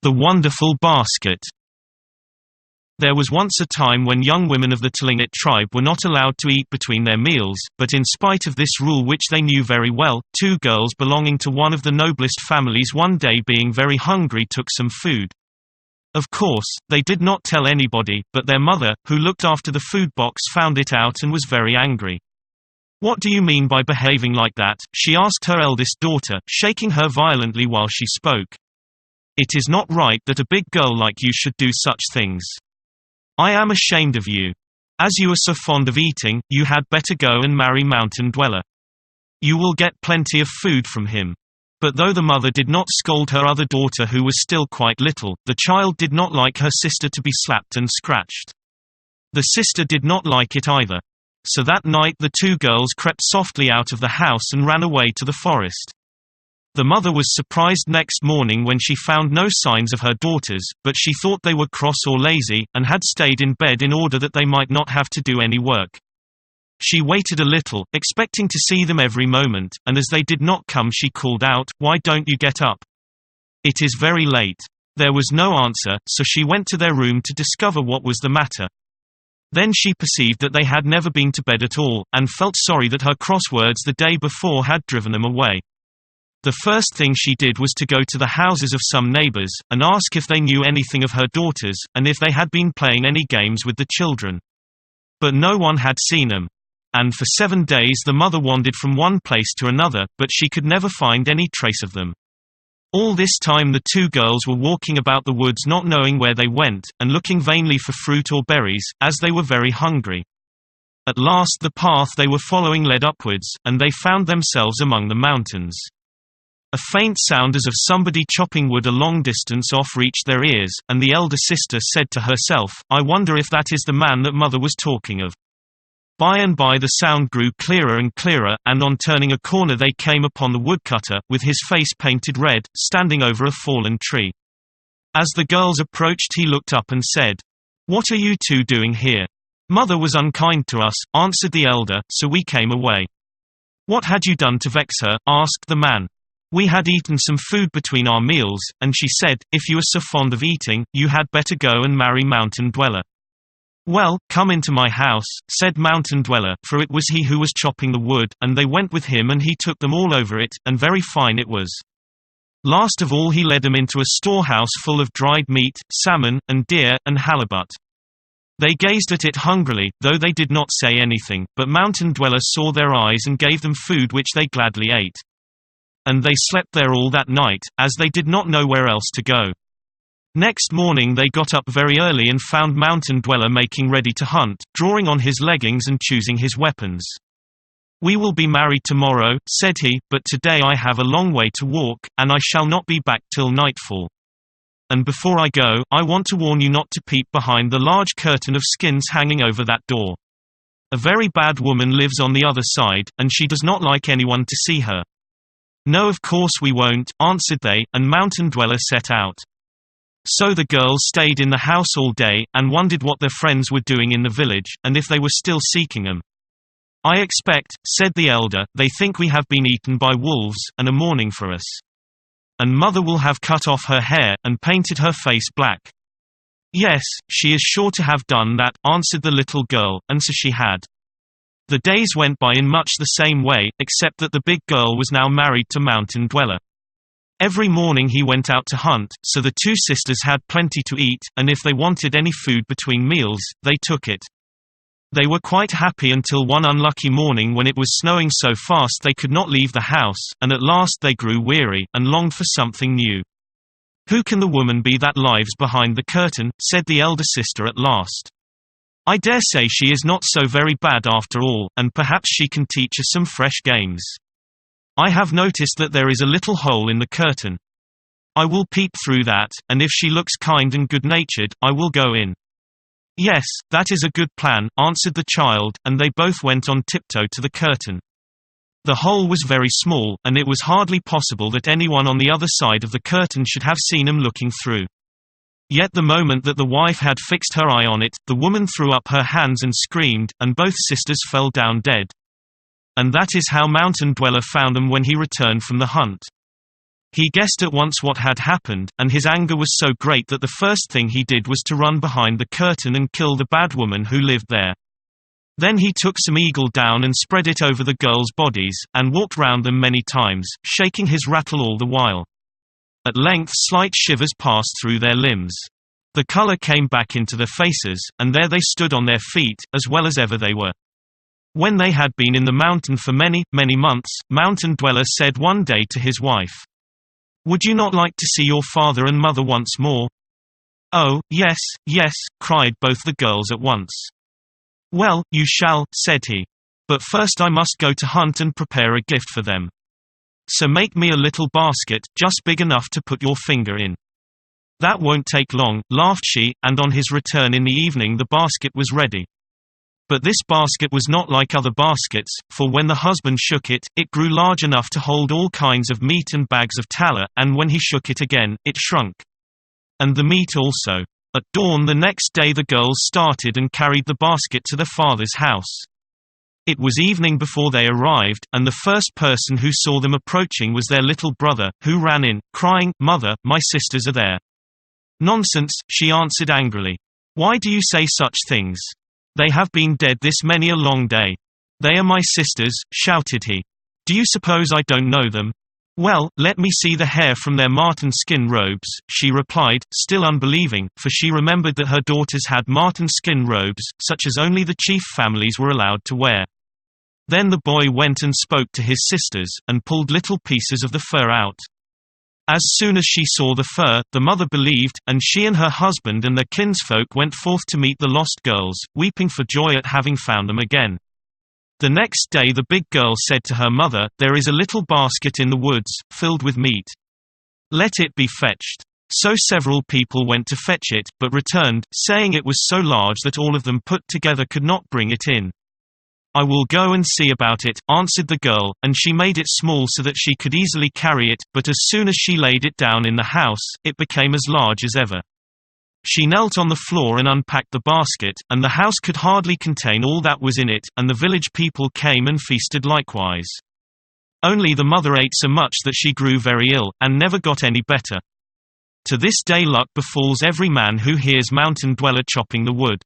The Wonderful Basket. There was once a time when young women of the Tlingit tribe were not allowed to eat between their meals, but in spite of this rule which they knew very well, two girls belonging to one of the noblest families one day being very hungry took some food. Of course, they did not tell anybody, but their mother, who looked after the food box, found it out and was very angry. "What do you mean by behaving like that?" she asked her eldest daughter, shaking her violently while she spoke. "It is not right that a big girl like you should do such things. I am ashamed of you. As you are so fond of eating, you had better go and marry Mountain Dweller. You will get plenty of food from him." But though the mother did not scold her other daughter, who was still quite little, the child did not like her sister to be slapped and scratched. The sister did not like it either. So that night the two girls crept softly out of the house and ran away to the forest. The mother was surprised next morning when she found no signs of her daughters, but she thought they were cross or lazy, and had stayed in bed in order that they might not have to do any work. She waited a little, expecting to see them every moment, and as they did not come she called out, "Why don't you get up? It is very late." There was no answer, so she went to their room to discover what was the matter. Then she perceived that they had never been to bed at all, and felt sorry that her cross words the day before had driven them away. The first thing she did was to go to the houses of some neighbors, and ask if they knew anything of her daughters, and if they had been playing any games with the children. But no one had seen them. And for 7 days the mother wandered from one place to another, but she could never find any trace of them. All this time the two girls were walking about the woods not knowing where they went, and looking vainly for fruit or berries, as they were very hungry. At last the path they were following led upwards, and they found themselves among the mountains. A faint sound as of somebody chopping wood a long distance off reached their ears, and the elder sister said to herself, "I wonder if that is the man that mother was talking of." By and by the sound grew clearer and clearer, and on turning a corner they came upon the woodcutter, with his face painted red, standing over a fallen tree. As the girls approached he looked up and said, "What are you two doing here?" "Mother was unkind to us," answered the elder, "so we came away." "What had you done to vex her?" asked the man. "We had eaten some food between our meals, and she said, 'If you are so fond of eating, you had better go and marry Mountain Dweller.'" "Well, come into my house," said Mountain Dweller, for it was he who was chopping the wood, and they went with him and he took them all over it, and very fine it was. Last of all he led them into a storehouse full of dried meat, salmon, and deer, and halibut. They gazed at it hungrily, though they did not say anything, but Mountain Dweller saw their eyes and gave them food which they gladly ate. And they slept there all that night, as they did not know where else to go. Next morning they got up very early and found Mountain Dweller making ready to hunt, drawing on his leggings and choosing his weapons. "We will be married tomorrow," said he, "but today I have a long way to walk, and I shall not be back till nightfall. And before I go, I want to warn you not to peep behind the large curtain of skins hanging over that door. A very bad woman lives on the other side, and she does not like anyone to see her." "No, of course we won't," answered they, and Mountain Dweller set out. So the girls stayed in the house all day, and wondered what their friends were doing in the village, and if they were still seeking them. "I expect," said the elder, "they think we have been eaten by wolves, and are mourning for us. And mother will have cut off her hair, and painted her face black." "Yes, she is sure to have done that," answered the little girl, and so she had. The days went by in much the same way, except that the big girl was now married to Mountain Dweller. Every morning he went out to hunt, so the two sisters had plenty to eat, and if they wanted any food between meals, they took it. They were quite happy until one unlucky morning when it was snowing so fast they could not leave the house, and at last they grew weary, and longed for something new. "Who can the woman be that lives behind the curtain?" said the elder sister at last. "I dare say she is not so very bad after all, and perhaps she can teach us some fresh games. I have noticed that there is a little hole in the curtain. I will peep through that, and if she looks kind and good-natured, I will go in." "Yes, that is a good plan," answered the child, and they both went on tiptoe to the curtain. The hole was very small, and it was hardly possible that anyone on the other side of the curtain should have seen them looking through. Yet the moment that the wife had fixed her eye on it, the woman threw up her hands and screamed, and both sisters fell down dead. And that is how Mountain Dweller found them when he returned from the hunt. He guessed at once what had happened, and his anger was so great that the first thing he did was to run behind the curtain and kill the bad woman who lived there. Then he took some eagle down and spread it over the girls' bodies, and walked round them many times, shaking his rattle all the while. At length slight shivers passed through their limbs. The color came back into their faces, and there they stood on their feet, as well as ever they were. When they had been in the mountain for many, many months, Mountain Dweller said one day to his wife, "Would you not like to see your father and mother once more?" "Oh, yes, yes," cried both the girls at once. "Well, you shall," said he. "But first I must go to hunt and prepare a gift for them. So make me a little basket, just big enough to put your finger in." "That won't take long," laughed she, and on his return in the evening the basket was ready. But this basket was not like other baskets, for when the husband shook it, it grew large enough to hold all kinds of meat and bags of tallow, and when he shook it again, it shrunk. And the meat also. At dawn the next day the girls started and carried the basket to their father's house. It was evening before they arrived, and the first person who saw them approaching was their little brother, who ran in, crying, "Mother, my sisters are there." "Nonsense," she answered angrily. "Why do you say such things? They have been dead this many a long day." "They are my sisters," shouted he. "Do you suppose I don't know them?" "Well, let me see the hair from their marten skin robes," she replied, still unbelieving, for she remembered that her daughters had marten skin robes, such as only the chief families were allowed to wear. Then the boy went and spoke to his sisters, and pulled little pieces of the fur out. As soon as she saw the fur, the mother believed, and she and her husband and their kinsfolk went forth to meet the lost girls, weeping for joy at having found them again. The next day the big girl said to her mother, "There is a little basket in the woods, filled with meat. Let it be fetched." So several people went to fetch it, but returned, saying it was so large that all of them put together could not bring it in. "I will go and see about it," answered the girl, and she made it small so that she could easily carry it, but as soon as she laid it down in the house, it became as large as ever. She knelt on the floor and unpacked the basket, and the house could hardly contain all that was in it, and the village people came and feasted likewise. Only the mother ate so much that she grew very ill, and never got any better. To this day luck befalls every man who hears Mountain Dweller chopping the wood.